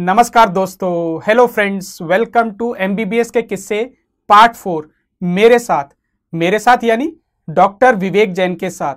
नमस्कार दोस्तों, hello friends, welcome to MBBS के किस्से पार्ट 4 मेरे साथ यानी डॉक्टर विवेक जैन के साथ।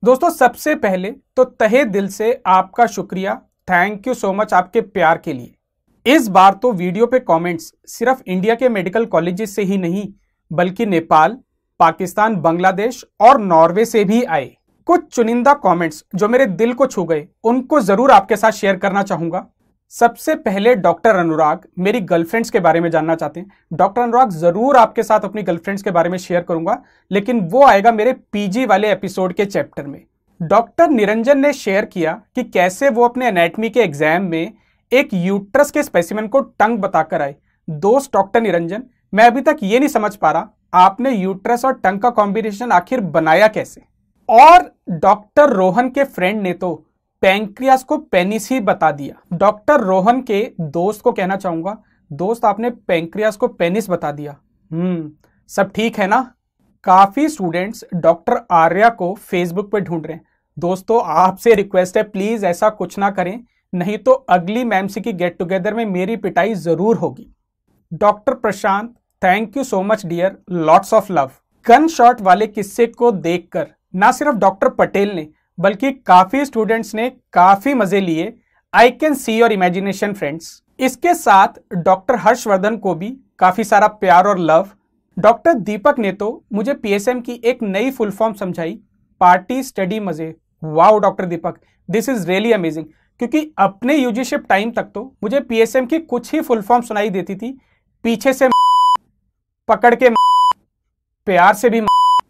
दोस्तों, सबसे पहले तो तहे दिल से आपका शुक्रिया, थैंक यू सो मच आपके प्यार के लिए। इस बार तो वीडियो पे कमेंट्स सिर्फ इंडिया के मेडिकल कॉलेजेस से ही नहीं बल्कि नेपाल, पाकिस्तान, बांग्लादेश और नॉर्वे से भी आए। कुछ चुनिंदा कमेंट्स जो मेरे दिल को छू गए उनको जरूर आपके साथ शेयर करना चाहूंगा। सबसे पहले डॉक्टर अनुराग मेरी गर्लफ्रेंड्स के बारे में जानना चाहते हैं। डॉक्टर अनुराग, जरूर आपके साथ अपनी गर्लफ्रेंड्स के बारे में शेयर करूंगा, लेकिन वो आएगा मेरे पीजी वाले एपिसोड के चैप्टर में। डॉक्टर निरंजन ने शेयर किया कि कैसे वो अपने एनाटॉमी के एग्जाम में एक यूट्रस के स्पेसिमेन को टंग बताकर आए। दोस्त डॉक्टर निरंजन, मैं अभी तक ये नहीं समझ पा रहा आपने यूट्रस और टंग का कॉम्बिनेशन आखिर बनाया कैसे। और डॉक्टर रोहन के फ्रेंड ने तो पैंक्रियास को पेनिस ही बता दिया। डॉक्टर रोहन के दोस्त को कहना चाहूंगा, दोस्त आपने पैंक्रियास को पेनिस बता दिया। सब ठीक है ना। काफी स्टूडेंट्स डॉक्टर आर्या को फेसबुक पे ढूंढ रहे हैं। दोस्तों, आपसे रिक्वेस्ट है, प्लीज ऐसा कुछ ना करें, नहीं तो अगली मैमसी की गेट टुगेदर में मेरी पिटाई जरूर होगी। Doctor Prashant, thank you so much dear, lots of love. Gunshot वाले किस्से को देखकर ना सिर्फ डॉक्टर पटेल ने बल्कि काफी स्टूडेंट्स ने काफी मजे लिए। I can see your imagination friends. इसके साथ डॉक्टर हर्षवर्धन को भी काफी सारा प्यार और लव। डॉक्टर दीपक ने तो मुझे पीएसएम की एक नई फुल फॉर्म समझाई, पार्टी स्टडी मजे। Wow doctor Deepak, this is really amazing. क्योंकि अपने यूजीशिप टाइम तक तो मुझे पीएसएम की कुछ ही फुल फॉर्म सुनाई देती थी, पीछे से पकड़ के प्यार से भी।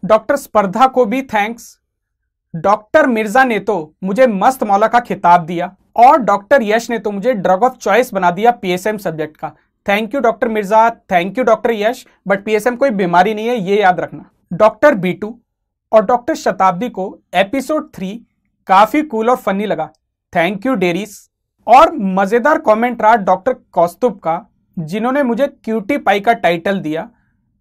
डॉक्टर स्पर्धा को भी थैंक्स। डॉक्टर मिर्जा ने तो मुझे मस्त मौला का खिताब दिया और डॉक्टर यश ने तो मुझे ड्रग ऑफ चॉइस बना दिया पीएसएम सब्जेक्ट का। Thank you doctor Mirza, thank you doctor Yash, but PSM कोई बीमारी नहीं है, ये याद रखना। डॉक्टर बीटू और डॉक्टर शताब्दी को एपिसोड 3 काफी कूल और फनी लगा, थैंक यू डेरिस। और मजेदार कॉमेंट रहा डॉक्टर कौस्तुभ का, जिन्होंने मुझे क्यूटी पाई का टाइटल दिया।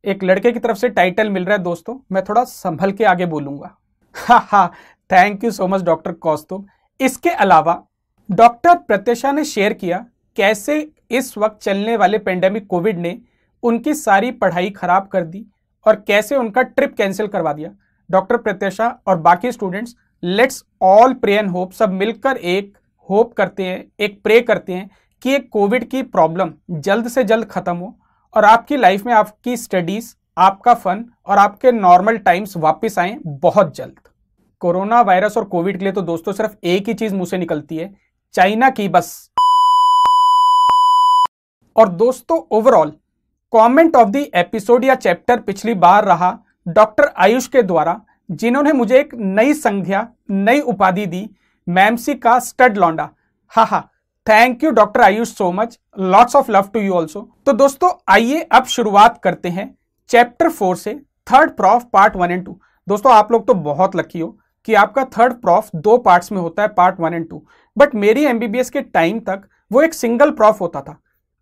एक लड़के की तरफ से टाइटल मिल रहा है दोस्तों, मैं थोड़ा संभल के आगे बोलूंगा। हा, thank you so much doctor Kaustubh. इसके अलावा डॉक्टर प्रत्युषा ने शेयर किया कैसे इस वक्त चलने वाले पेंडेमिक कोविड ने उनकी सारी पढ़ाई खराब कर दी और कैसे उनका ट्रिप कैंसिल करवा दिया। डॉक्टर प्रत्युषा और बाकी students, let's all pray and hope, सब मिलकर एक होप करते हैं, एक प्रे करते हैं कि ये कोविड की प्रॉब्लम जल्द से जल्द खत्म हो और आपकी लाइफ में आपकी स्टडीज, आपका फन और आपके नॉर्मल टाइम्स वापस आए बहुत जल्द। कोरोना वायरस और कोविड के लिए तो दोस्तों सिर्फ एक ही चीज मुंह से निकलती है, चाइना की बस। और दोस्तों, overall comment of the episode या चैप्टर पिछली बार रहा डॉक्टर आयुष के द्वारा, जिन्होंने मुझे एक नई संज्ञा, नई उपाधि दी, मैमसी का स्टड लौंडा। हा, thank you doctor Ayush so much, lots of love to you also. तो दोस्तों, आइए अब शुरुआत करते हैं चैप्टर 4 से, थर्ड प्रॉफ पार्ट 1 एंड 2। दोस्तों, आप लोग तो बहुत लकी हो कि आपका थर्ड प्रॉफ 2 पार्ट्स में होता है, पार्ट 1 एंड 2। बट मेरी एमबीबीएस के टाइम तक वो एक सिंगल प्रॉफ होता था।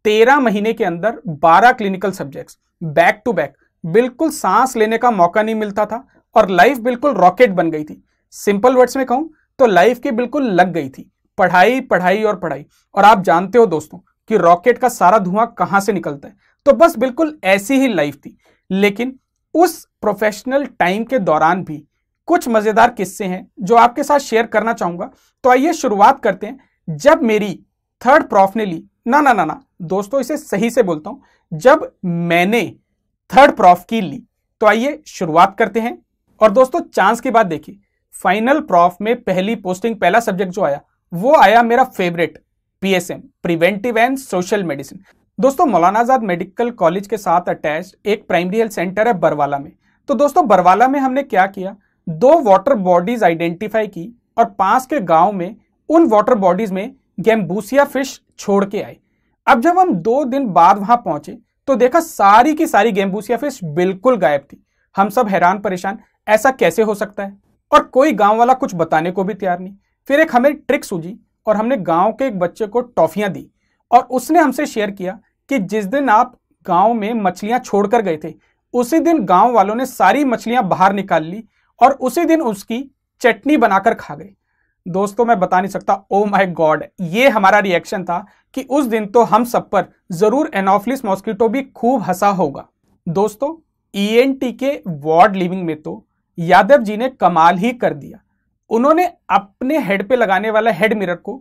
13 महीने के अंदर 12 clinical subjects back to back, बिल्कुल सांस लेने का मौका नहीं मिलता था और लाइफ बिल्कुल रॉकेट बन गई थी। सिंपल वर्ड्स में कहूं तो लाइफ की बिल्कुल लग गई थी, पढ़ाई पढ़ाई और पढ़ाई। और आप जानते हो दोस्तों कि रॉकेट का सारा धुआं कहां से निकलता है, तो बस बिल्कुल ऐसी ही लाइफ थी। लेकिन उस प्रोफेशनल टाइम के दौरान भी कुछ मजेदार किस्से हैं जो आपके साथ शेयर करना चाहूंगा। तो आइए शुरुआत करते हैं जब मेरी थर्ड प्रॉफ ने ली, ना दोस्तों, इसे सही से बोलता हूं, जब मैंने थर्ड प्रॉफ की ली। तो आइए शुरुआत करते हैं। और दोस्तों, चांस की बात देखिए, फाइनल प्रॉफ में पहली पोस्टिंग, पहला सब्जेक्ट जो आया वो आया मेरा favourite, PSM, preventive and social medicine. दोस्तों, मौलाना आजाद मेडिकल कॉलेज के साथ अटैच एक प्राइमरी हेल्थ सेंटर है बरवाला में। तो दोस्तों, बरवाला में हमने क्या किया, 2 वाटर बॉडीज आइडेंटिफाई की और पास के गांव में उन वाटर बॉडीज में गैम्बूसिया फिश छोड़ के आए। अब जब हम 2 दिन बाद वहां पहुंचे तो देखा सारी की सारी गैम्बूसिया फिश बिल्कुल गायब थी। हम सब हैरान परेशान, ऐसा कैसे हो सकता है, और कोई गांव वाला कुछ बताने को भी तैयार नहीं। फिर एक हमें ट्रिक सूझी और हमने गांव के एक बच्चे को टॉफियां दी और उसने हमसे शेयर किया कि जिस दिन आप गांव में मछलियां छोड़कर गए थे, उसी दिन गांव वालों ने सारी मछलियां बाहर निकाल ली और उसी दिन उसकी चटनी बनाकर खा गए। दोस्तों मैं बता नहीं सकता, ओ माय गॉड, ये हमारा रिएक्शन था कि उस दिन तो हम सब पर जरूर एनोफिलिस मॉस्किटो भी खूब हंसा होगा। दोस्तों ईएनटी के वार्ड लिविंग में तो यादव जी ने कमाल ही कर दिया। उन्होंने अपने हेड पे लगाने वाला हेड मिरर को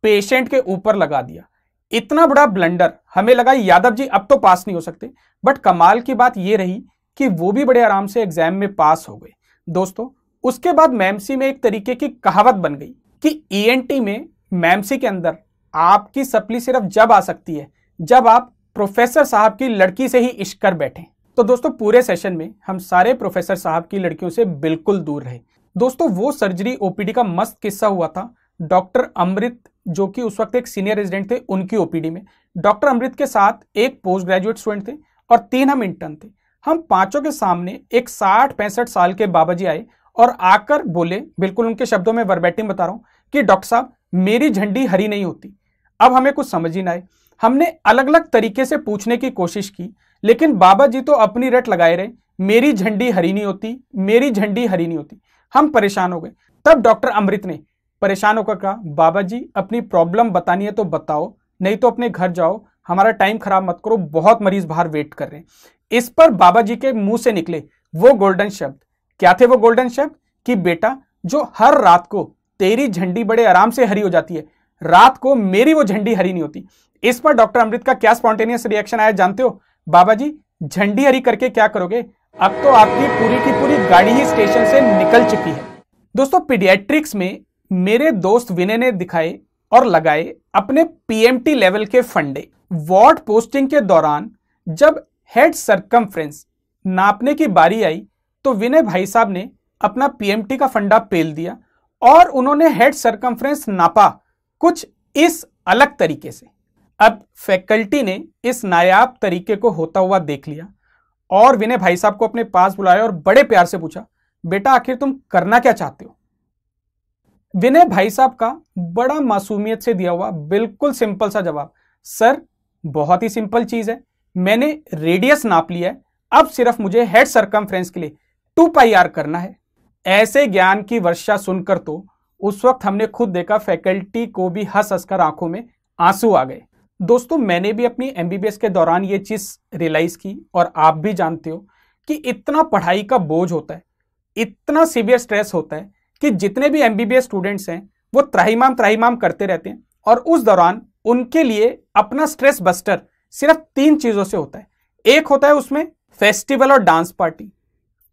पेशेंट के ऊपर लगा दिया। इतना बड़ा ब्लंडर, हमें लगा यादव जी अब तो पास नहीं हो सकते, बट कमाल की बात यह रही कि वो भी बड़े आराम से एग्जाम में पास हो गए। दोस्तों उसके बाद मैमसी में एक तरीके की कहावत बन गई कि ईएनटी में मैमसी के अंदर आपकी सप्ली सिर्फ जब आ सकती है जब आप प्रोफेसर साहब की लड़की से ही इश्क कर बैठे। तो दोस्तों पूरे सेशन में हम सारे प्रोफेसर साहब की लड़कियों से बिल्कुल दूर रहे। दोस्तों वो सर्जरी ओपीडी का मस्त किस्सा हुआ था डॉक्टर अमृत, जो कि उस वक्त एक सीनियर रेजिडेंट थे, उनकी ओपीडी में। डॉक्टर अमृत के साथ एक पोस्ट ग्रेजुएट स्टूडेंट थे और 3 हम इंटर्न थे। हम पांचों के सामने एक 60-65 साल के बाबा जी आए और आकर बोले, बिल्कुल उनके शब्दों में वर्बेटिम बता रहा हूं, कि डॉक्टर साहब मेरी झंडी हरी नहीं होती। अब हमें कुछ समझ ही ना आए। हमने अलग अलग तरीके से पूछने की कोशिश की, लेकिन बाबा जी तो अपनी रट लगाए रहे, मेरी झंडी हरी नहीं होती, मेरी झंडी हरी नहीं होती। हम परेशान हो गए। तब डॉक्टर अमृत ने परेशान होकर कहा, बाबा जी अपनी प्रॉब्लम बतानी है तो बताओ, नहीं तो अपने घर जाओ, हमारा टाइम खराब मत करो, बहुत मरीज बाहर वेट कर रहे हैं। इस पर बाबा जी के मुंह से निकले वो गोल्डन शब्द। क्या थे वो गोल्डन शब्द? कि बेटा जो हर रात को तेरी झंडी बड़े आराम से हरी हो जाती है, रात को मेरी वो झंडी हरी नहीं होती। इस पर डॉक्टर अमृत का क्या स्पॉन्टेनियस रिएक्शन आया जानते हो? बाबा जी झंडी हरी करके क्या करोगे, अब तो आपकी पूरी की पूरी गाड़ी ही स्टेशन से निकल चुकी है। दोस्तों पीडियाट्रिक्स में मेरे दोस्त विनय ने दिखाए और लगाए अपने पीएमटी लेवल के फंडे। वार्ड पोस्टिंग के दौरान जब हेड सरकमफ्रेंस नापने की बारी आई तो विनय भाई साहब ने अपना पीएमटी का फंडा पेल दिया और उन्होंने हेड सरकमफ्रेंस नापा कुछ इस अलग तरीके से। अब फैकल्टी ने इस नायाब तरीके को होता हुआ देख लिया और विनय भाई साहब को अपने पास बुलाया और बड़े प्यार से पूछा, बेटा आखिर तुम करना क्या चाहते हो? विनय भाई साहब का बड़ा मासूमियत से दिया हुआ बिल्कुल सिंपल सा जवाब, सर बहुत ही सिंपल चीज है, मैंने रेडियस नाप लिया है, अब सिर्फ मुझे हेड सरकमफ्रेंस के लिए 2πr करना है। ऐसे ज्ञान की वर्षा सुनकर तो उस वक्त हमने खुद देखा फैकल्टी को भी हंस हंसकर आंखों में आंसू आ गए। दोस्तों मैंने भी अपनी एमबीबीएस के दौरान ये चीज रियलाइज की और आप भी जानते हो कि इतना पढ़ाई का बोझ होता है, इतना सीवियर स्ट्रेस होता है कि जितने भी एमबीबीएस स्टूडेंट्स हैं वो त्राहिमाम करते रहते हैं और उस दौरान उनके लिए अपना स्ट्रेस बस्टर सिर्फ 3 चीजों से होता है। एक होता है उसमें फेस्टिवल और डांस पार्टी,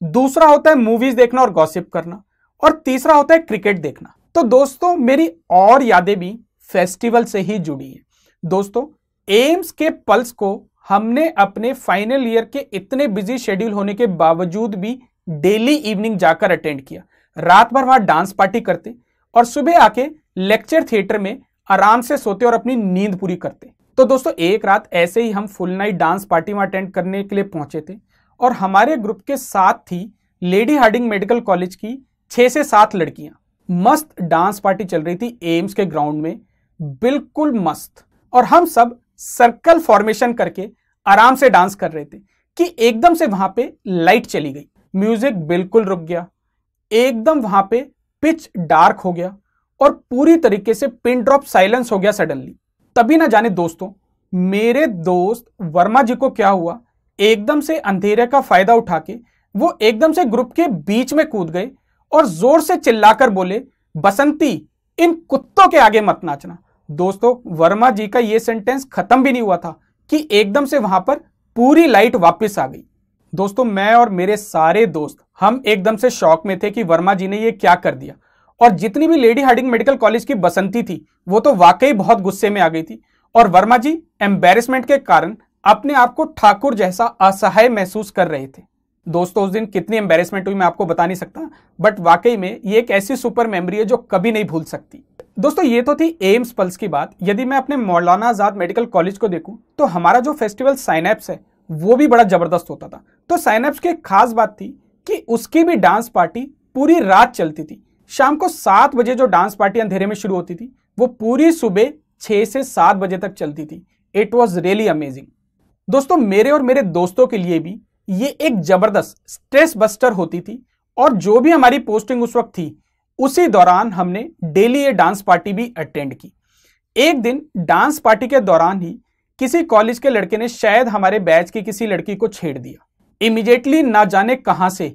दूसरा होता है मूवीज देखना और गॉसिप करना, और तीसरा होता है क्रिकेट देखना। तो दोस्तों मेरी और यादें भी फेस्टिवल से ही जुड़ी हैं। दोस्तों एम्स के पल्स को हमने अपने फाइनल ईयर के इतने बिजी शेड्यूल होने के बावजूद भी डेली इवनिंग जाकर अटेंड किया। रात भर वहां डांस पार्टी करते और सुबह आके लेक्चर थिएटर में आराम से सोते और अपनी नींद पूरी करते। तो दोस्तों एक रात ऐसे ही हम फुल नाइट डांस पार्टी में अटेंड करने के लिए पहुंचे थे और हमारे ग्रुप के साथ थी लेडी हार्डिंग मेडिकल कॉलेज की 6 से 7 लड़कियां। मस्त डांस पार्टी चल रही थी एम्स के ग्राउंड में, बिल्कुल मस्त, और हम सब सर्कल फॉर्मेशन करके आराम से डांस कर रहे थे कि एकदम से वहां पे लाइट चली गई, म्यूजिक बिल्कुल रुक गया, एकदम वहां पे पिच डार्क हो गया और पूरी तरीके से पिन ड्रॉप साइलेंस हो गया सडनली। तभी ना जाने दोस्तों मेरे दोस्त वर्मा जी को क्या हुआ, एकदम से अंधेरे का फायदा उठा के वो एकदम से ग्रुप के बीच में कूद गए और जोर से चिल्लाकर बोले, बसंती इन कुत्तों के आगे मत नाचना। दोस्तों वर्मा जी का ये सेंटेंस खत्म भी नहीं हुआ था कि एकदम से वहां पर पूरी लाइट वापस आ गई। दोस्तों मैं और मेरे सारे दोस्त हम एकदम से शॉक में थे कि वर्मा जी ने ये क्या कर दिया, और जितनी भी लेडी हार्डिंग मेडिकल कॉलेज की बसंती थी वो तो वाकई बहुत गुस्से में आ गई थी और वर्मा जी एम्बेरसमेंट के कारण अपने आप को ठाकुर जैसा असहाय महसूस कर रहे थे। दोस्तों उस दिन कितनी एम्बेरसमेंट हुई मैं आपको बता नहीं सकता, बट वाकई में ये एक ऐसी सुपर मेमोरी है जो कभी नहीं भूल सकती। दोस्तों ये तो थी एम्स पल्स की बात। यदि मैं अपने मौलाना आजाद मेडिकल कॉलेज को देखूं तो हमारा जो फेस्टिवल साइनेप्स है वो भी बड़ा जबरदस्त होता था। तो साइनेप्स की एक खास बात थी कि उसकी भी डांस पार्टी पूरी रात चलती थी। शाम को 7 बजे जो डांस पार्टी अंधेरे में शुरू होती थी वो पूरी सुबह 6 से 7 बजे तक चलती थी। It was really amazing. दोस्तों मेरे और मेरे दोस्तों के लिए भी ये एक जबरदस्त स्ट्रेस बस्टर होती थी और जो भी हमारी पोस्टिंग उस वक्त थी उसी दौरान हमने डेली ये डांस पार्टी भी अटेंड की। एक दिन डांस पार्टी के दौरान ही किसी कॉलेज के लड़के ने शायद हमारे बैच की किसी लड़की को छेड़ दिया। इमीडिएटली ना जाने कहां से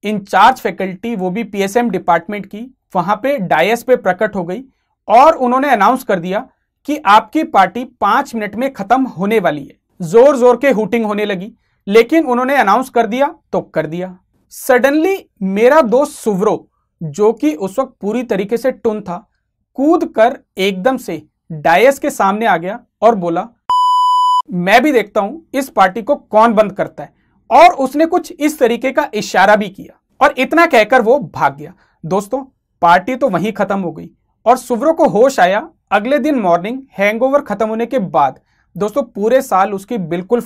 इंचार्ज फैकल्टी, वो भी पीएसएम डिपार्टमेंट की, वहां पे डायस पे प्रकट हो गई और उन्होंने अनाउंस कर दिया कि आपकी पार्टी 5 मिनट में खत्म होने वाली है। जोर जोर के हूटिंग होने लगी, लेकिन उन्होंने अनाउंस कर दिया तो कर दिया। सडनली मेरा दोस्त सुव्रो, जो कि उस वक्त पूरी तरीके से टुन था, कूद कर एकदम से डायस के सामने आ गया और बोला, मैं भी देखता हूं इस पार्टी को कौन बंद करता है। और उसने कुछ इस तरीके का इशारा भी किया और इतना कहकर वो भाग गया। दोस्तों, पार्टी तो वहीं खत्म हो गई और सुव्रो को होश आया अगले दिन मॉर्निंग हैंगओवर खत्म होने के बाद। दोस्तों, पूरे साल उसकी बिल्कुल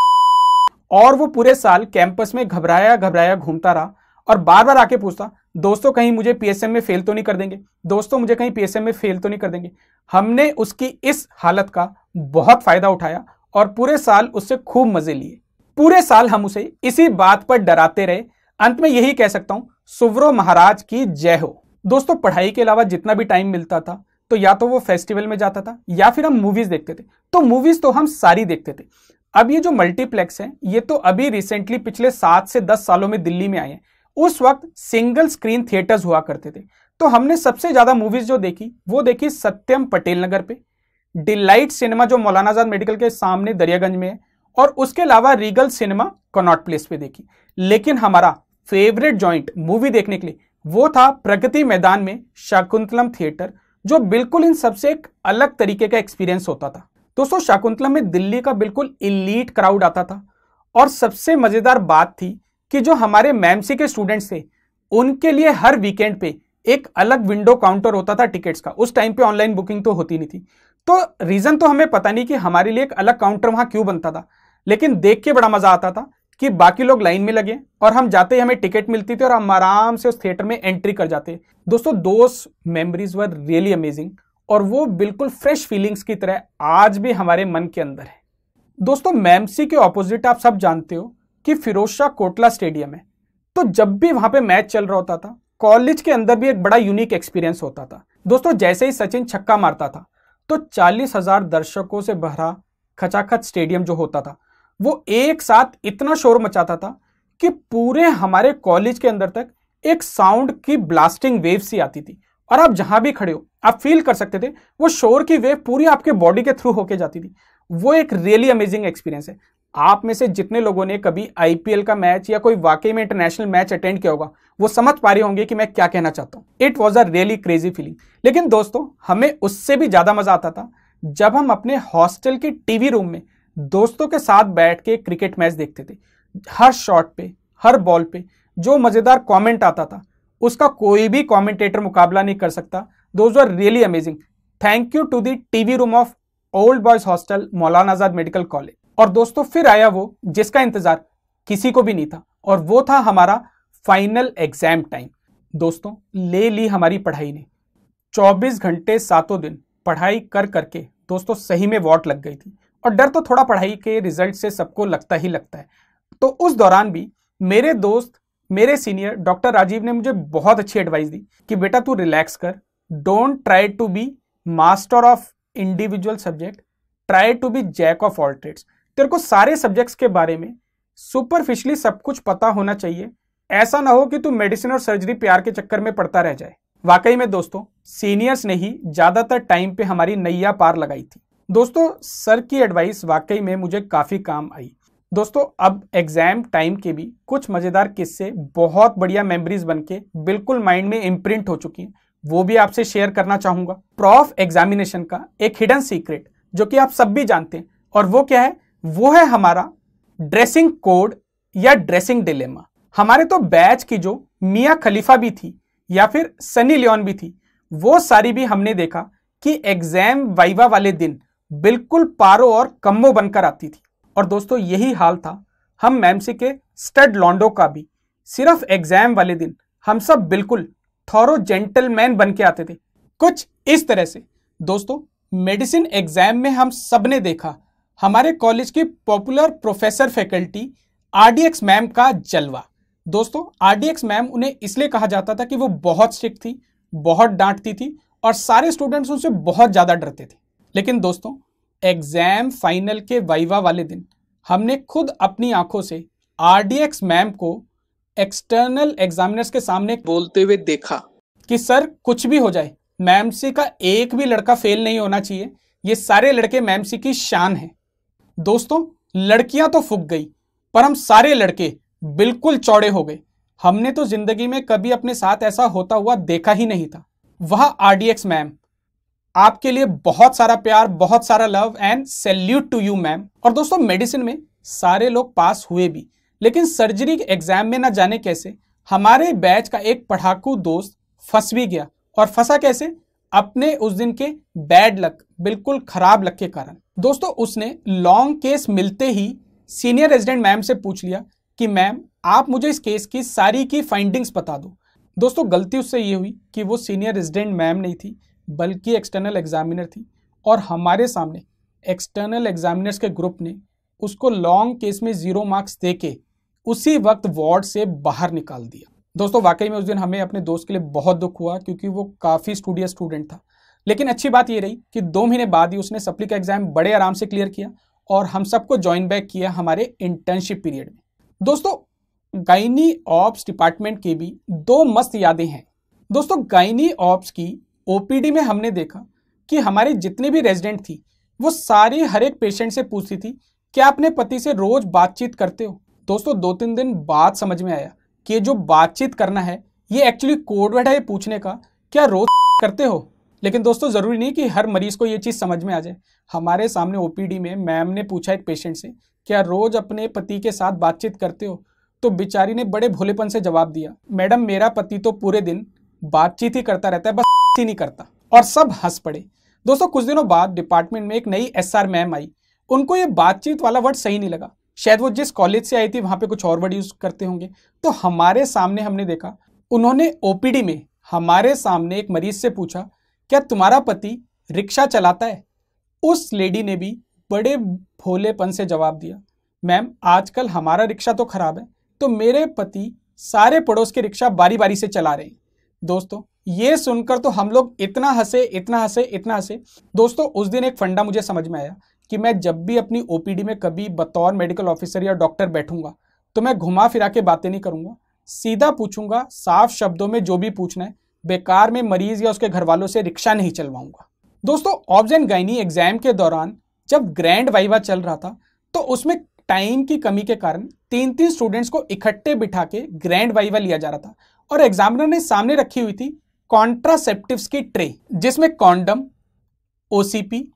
और वो पूरे साल कैंपस में घबराया घबराया घूमता रहा और बार बार आके पूछता, दोस्तों कहीं मुझे पीएसएम में फेल तो नहीं कर देंगे, दोस्तों मुझे कहीं पीएसएम में फेल तो नहीं कर देंगे। हमने उसकी इस हालत का बहुत फायदा उठाया और पूरे साल उससे खूब मजे लिए। पूरे साल हम उसे इसी बात पर डराते रहे। अंत में यही कह सकता हूं, सुव्रो महाराज की जय हो। दोस्तों, पढ़ाई के अलावा जितना भी टाइम मिलता था तो या तो वो फेस्टिवल में जाता था या फिर हम मूवीज देखते थे। तो मूवीज तो हम सारी देखते थे। अब ये जो मल्टीप्लेक्स है, ये तो अभी रिसेंटली पिछले 7 से 10 सालों में दिल्ली में आए हैं। उस वक्त सिंगल स्क्रीन थिएटर्स हुआ करते थे। तो हमने सबसे ज्यादा मूवीज जो देखी वो देखी सत्यम पटेल नगर पे, डिलाइट सिनेमा जो मौलाना आजाद मेडिकल के सामने दरियागंज में है, और उसके अलावा रीगल सिनेमा कनॉट प्लेस पे देखी। लेकिन हमारा फेवरेट जॉइंट मूवी देखने के लिए वो था प्रगति मैदान में शाकुंतलम थिएटर, जो बिल्कुल इन सबसे एक अलग तरीके का एक्सपीरियंस होता था। दोस्तों, शाकुंतलम में दिल्ली का बिल्कुल इलीट क्राउड आता था और सबसे मजेदार बात थी कि जो हमारे मैमसी के स्टूडेंट्स थे उनके लिए हर वीकेंड पे एक अलग विंडो काउंटर होता था टिकट्स का। उस टाइम पे ऑनलाइन बुकिंग तो होती नहीं थी, तो रीजन तो हमें पता नहीं कि हमारे लिए एक अलग काउंटर वहां क्यों बनता था, लेकिन देख के बड़ा मजा आता था कि बाकी लोग लाइन में लगे और हम जाते ही हमें टिकट मिलती थी और हम आराम से उस थिएटर में एंट्री कर जाते। दोस्तों, दोस मेमोरीज वर रियली अमेजिंग और वो बिल्कुल फ्रेश फीलिंग्स की तरह आज भी हमारे मन के अंदर है। दोस्तों, मैमसी के ऑपोजिट आप सब जानते हो कि फिरोज शाह कोटला स्टेडियम है। तो जब भी वहां पे मैच चल रहा होता था, कॉलेज के अंदर भी एक बड़ा यूनिक एक्सपीरियंस होता था। दोस्तों, जैसे ही सचिन छक्का मारता था तो 40,000 दर्शकों से भरा खचाखच स्टेडियम जो होता था वो एक साथ इतना शोर मचाता था कि पूरे हमारे कॉलेज के अंदर तक एक साउंड की ब्लास्टिंग वेव सी आती थी और आप जहां भी खड़े हो आप फील कर सकते थे वो शोर की वेव पूरी आपके बॉडी के थ्रू होके जाती थी। वो एक रियली अमेजिंग एक्सपीरियंस है। आप में से जितने लोगों ने कभी आईपीएल का मैच या कोई वाकई में इंटरनेशनल मैच अटेंड किया होगा वो समझ पा रहे होंगे कि मैं क्या कहना चाहता हूं। It was a really crazy feeling. लेकिन दोस्तों, हमें उससे भी ज्यादा मजा आता था जब हम अपने हॉस्टल के टीवी रूम में दोस्तों के साथ बैठ के क्रिकेट मैच देखते थे। हर शॉट पे, हर बॉल पे जो मजेदार कमेंट आता था उसका कोई भी कमेंटेटर मुकाबला नहीं कर सकता। Those are really amazing. Thank you to the TV room of old boys hostel Maulana Azad medical college. और दोस्तों, फिर आया वो जिसका इंतजार किसी को भी नहीं था और वो था हमारा फाइनल एग्जाम टाइम। दोस्तों, ले ली हमारी पढ़ाई ने। 24 घंटे 7 दिन पढ़ाई कर करके दोस्तों सही में वॉट लग गई थी और डर तो थोड़ा पढ़ाई के रिजल्ट से सबको लगता ही लगता है। तो उस दौरान भी मेरे दोस्त, मेरे सीनियर डॉक्टर राजीव ने मुझे बहुत अच्छी एडवाइस दी कि बेटा तू रिलैक्स कर, don't try to be master of individual subject, try to be jack of all trades. तेरे को सारे सब्जेक्ट्स के बारे में सुपरफिशियली सब कुछ पता होना चाहिए, ऐसा ना हो कि तू मेडिसिन और सर्जरी प्यार के चक्कर में पड़ता रह जाए। वाकई में दोस्तों, सीनियर्स ने ही ज्यादातर टाइम पे हमारी नैया पार लगाई थी। दोस्तों, सर की एडवाइस वाकई में मुझे काफी काम आई। दोस्तों, अब एग्जाम टाइम के भी कुछ मजेदार किस्से बहुत बढ़िया मेमोरीज बनके बिल्कुल माइंड में इम्प्रिंट हो चुकी हैं, वो भी आपसे शेयर करना चाहूंगा। प्रॉफ एग्जामिनेशन का एक हिडन सीक्रेट जो कि आप सब भी जानते हैं, और वो क्या है? वो है हमारा ड्रेसिंग कोड या ड्रेसिंग डिलेमा। हमारे तो बैच की जो मियां खलीफा भी थी या फिर सनी लियोन भी थी, वो सारी भी हमने देखा कि एग्जाम वाइवा वाले दिन बिल्कुल पारो और कम्मो बनकर आती थी। और दोस्तों, यही हाल था हम मैमसी के स्टड लॉन्डो का भी। सिर्फ एग्जाम वाले दिन हम सब बिल्कुल थॉरो जेंटलमैन बन के आते थे, कुछ इस तरह से। दोस्तों, मेडिसिन एग्जाम में हम सब ने देखा हमारे कॉलेज की popular professor faculty RDX ma'am का जलवा। दोस्तों, आरडीएक्स मैम उन्हें इसलिए कहा जाता था कि वो बहुत स्ट्रिक्ट थी बहुत डांटती थी और सारे स्टूडेंट्स उनसे बहुत ज़्यादा डरते थे। लेकिन दोस्तों, एग्जाम फाइनल के वाइवा वाले दिन हमने खुद अपनी आंखों से आरडीएक्स मैम को एक्सटर्नल एग्जामिनर्स के सामने बोलते हुए देखा कि सर कुछ भी हो जाए, मैम सी का एक भी लड़का फेल नहीं होना चाहिए, ये सारे लड़के मैम सी की शान है। दोस्तों, लड़कियां तो फूक गई, पर हम सारे लड़के बिल्कुल चौड़े हो गए। हमने तो जिंदगी में कभी अपने साथ ऐसा होता हुआ देखा ही नहीं था। वह आरडीएक्स मैम, आपके लिए बहुत सारा प्यार, बहुत सारा love and salute to you ma'am. और दोस्तों, मेडिसिन में सारे लोग पास हुए भी, लेकिन सर्जरी के एग्जाम में ना जाने कैसे हमारे बैच का एक पढ़ाकू दोस्त फंस भी गया। और फंसा कैसे? अपने उस दिन के बैड लक, बिल्कुल खराब लक के कारण। दोस्तों, उसने लॉन्ग केस मिलते ही सीनियर रेजिडेंट मैम से पूछ लिया कि मैम आप मुझे इस केस की सारी की फाइंडिंग्स बता दो। दोस्तों, गलती उससे ये हुई कि वो सीनियर रेजिडेंट मैम नहीं थी, बल्कि एक्सटर्नल एग्जामिनर थी। और हमारे सामने एक्सटर्नल एग्जामिनर्स के ग्रुप ने उसको लॉन्ग केस में 0 मार्क्स देके उसी वक्त वार्ड से बाहर निकाल दिया। दोस्तों, वाकई में उस दिन हमें अपने दोस्त के लिए बहुत दुख हुआ, क्योंकि वो काफ़ी स्टूडियस स्टूडेंट था। लेकिन अच्छी बात ये रही कि 2 महीने बाद ही उसने सप्ली का एग्जाम बड़े आराम से क्लियर किया और हम सबको ज्वाइन बैक किया हमारे इंटर्नशिप पीरियड में। दोस्तों, गायनी ऑप्स डिपार्टमेंट की भी 2 मस्त यादें हैं। दोस्तों, गायनी ऑप्स की ओपीडी में हमने देखा कि हमारे जितने भी रेजिडेंट थी वो सारी हर एक पेशेंट से पूछती थी क्या अपने पति से रोज बातचीत करते हो। दोस्तों, 2-3 दिन बाद समझ में आया कि ये जो बातचीत करना है ये एक्चुअली कोड वर्ड है ये पूछने का, क्या रोज करते हो। लेकिन दोस्तों, जरूरी नहीं कि हर मरीज को ये चीज समझ में आ जाए। हमारे सामने ओपीडी में मैम ने पूछा एक पेशेंट से, क्या रोज अपने पति के साथ बातचीत करते हो? तो बेचारी ने बड़े भोलेपन से जवाब दिया, मैडम मेरा पति तो पूरे दिन बातचीत ही करता रहता है, बस ही नहीं करता। और सब हंस पड़े। दोस्तों, कुछ दिनों बाद डिपार्टमेंट में एक नई एसआर मैम आई। उनको ये बातचीत वाला वर्ड सही नहीं लगा, शायद वो जिस कॉलेज से आई थी वहां पे कुछ और वर्ड यूज करते होंगे। तो हमारे सामने हमने देखा, उन्होंने ओपीडी में हमारे सामने एक मरीज से पूछा, क्या तुम्हारा पति रिक्शा चलाता है? उस लेडी ने भी बड़े भोलेपन से जवाब दिया, मैम आजकल हमारा रिक्शा तो खराब है, तो मेरे पति सारे पड़ोस के रिक्शा बारी बारी से चला रहे हैं। दोस्तों, ये सुनकर तो हम लोग इतना हंसे, इतना हंसे, इतना हंसे। दोस्तों, उस दिन एक फंडा मुझे समझ में आया कि मैं जब भी अपनी ओपीडी में कभी बतौर मेडिकल ऑफिसर या डॉक्टर बैठूंगा तो मैं घुमा फिरा के बातें नहीं करूंगा, सीधा पूछूंगा, साफ शब्दों में जो भी पूछना है। बेकार में मरीज या उसके घर वालों से रिक्शा नहीं चलवाऊंगा। दोस्तों, ऑब्स एंड गायनी एग्जाम के दौरान जब ग्रैंड वाइवा चल रहा था तो उसमें टाइम की कमी के कारण 3-3 स्टूडेंट्स को इकट्ठे बिठा के ग्रैंड वाइवा लिया जा रहा था। और एग्जामिनर ने सामने रखी हुई थी कॉन्ट्रासेप्टिव्स की ट्रे, जिसमें कॉन्डम, ओसीपी,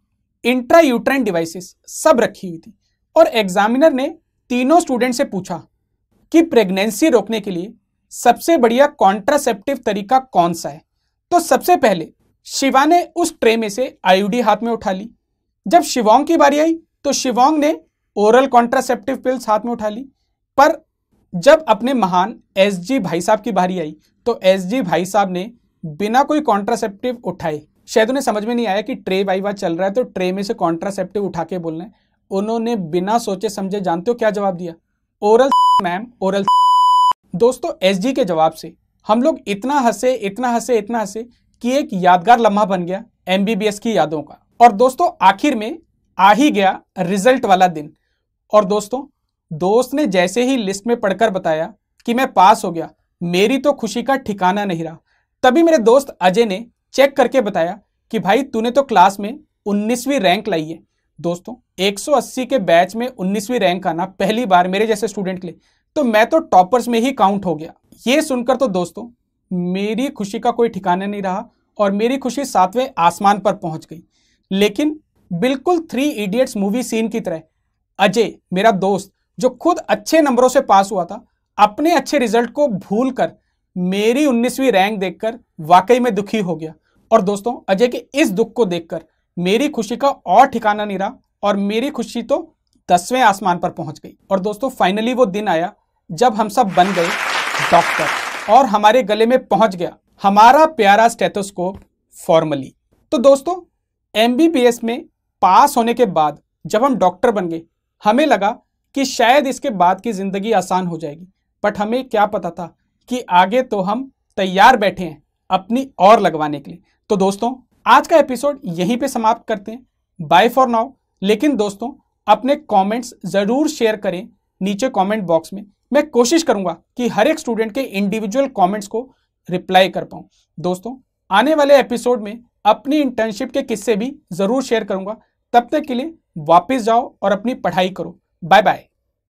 इंट्रायूट्राइन डिवाइसेस सब रखी हुई थी। और एग्जामिनर ने तीनों स्टूडेंट से पूछा कि प्रेगनेंसी रोकने के लिए सबसे बढ़िया कॉन्ट्रासेप्टिव तरीका कौन सा है। तो सबसे पहले शिवा ने उस ट्रे में से आईयूडी हाथ में उठा ली। जब शिवांग की बारी आई तो शिवांग ने ओरल कॉन्ट्रासेप्टिव पिल्स हाथ में उठा ली। पर जब अपने महान एसजी भाई साहब की बारी आई तो एसजी भाई साहब ने बिना कोई कॉन्ट्रासेप्टिव उठाए, शायद उन्हें समझ में नहीं आया कि ट्रे वाइवा चल रहा है तो ट्रे में से कॉन्ट्रासेप्टिव उठा के बोलना है, उन्होंने बिना सोचे समझे, जानते हो क्या जवाब दिया? Oral ma'am, oral. दोस्तों, एसजी के जवाब से हम लोग इतना हंसे, इतना हंसे, इतना हंसे कि एक यादगार लम्हा बन गया एमबीबीएस की यादों का। और दोस्तों, आखिर में आ ही गया रिजल्ट वाला दिन। और दोस्तों, दोस्त ने जैसे ही लिस्ट में पढ़कर बताया कि मैं पास हो गया, मेरी तो खुशी का ठिकाना नहीं रहा। तभी मेरे दोस्त अजय ने चेक करके बताया कि भाई तूने तो क्लास में 19वीं रैंक लाई है। दोस्तों, 180 के बैच में 19वीं रैंक आना पहली बार मेरे जैसे स्टूडेंट के लिए, तो मैं तो टॉपर्स में ही काउंट हो गया। ये सुनकर तो दोस्तों मेरी खुशी का कोई ठिकाना नहीं रहा और मेरी खुशी 7वें आसमान पर पहुंच गई। लेकिन बिल्कुल 3 इडियट्स मूवी सीन की तरह अजय, मेरा दोस्त जो खुद अच्छे नंबरों से पास हुआ था, अपने अच्छे रिजल्ट को भूलकर मेरी 19वीं रैंक देखकर वाकई में दुखी हो गया। और दोस्तों, अजय के इस दुख को देखकर मेरी खुशी का और ठिकाना नहीं रहा और मेरी खुशी तो 10वें आसमान पर पहुंच गई। और दोस्तों, फाइनली वो दिन आया जब हम सब बन गए डॉक्टर और हमारे गले में पहुंच गया हमारा प्यारा स्टेथोस्कोप फॉर्मली। तो दोस्तों, एमबीबीएस में पास होने के बाद जब हम डॉक्टर बन गए, हमें लगा कि शायद इसके बाद की जिंदगी आसान हो जाएगी। बट हमें क्या पता था कि आगे तो हम तैयार बैठे हैं अपनी और लगवाने के लिए। तो दोस्तों आज का एपिसोड यहीं पे समाप्त करते हैं। Bye for now. लेकिन दोस्तों अपने कमेंट्स जरूर शेयर करें नीचे कमेंट बॉक्स में। मैं कोशिश करूंगा कि हर एक स्टूडेंट के इंडिविजुअल कमेंट्स को रिप्लाई कर पाऊं। दोस्तों आने वाले एपिसोड में अपनी इंटर्नशिप के किस्से भी जरूर शेयर करूंगा। तब तक के लिए वापस जाओ और अपनी पढ़ाई करो। Bye bye.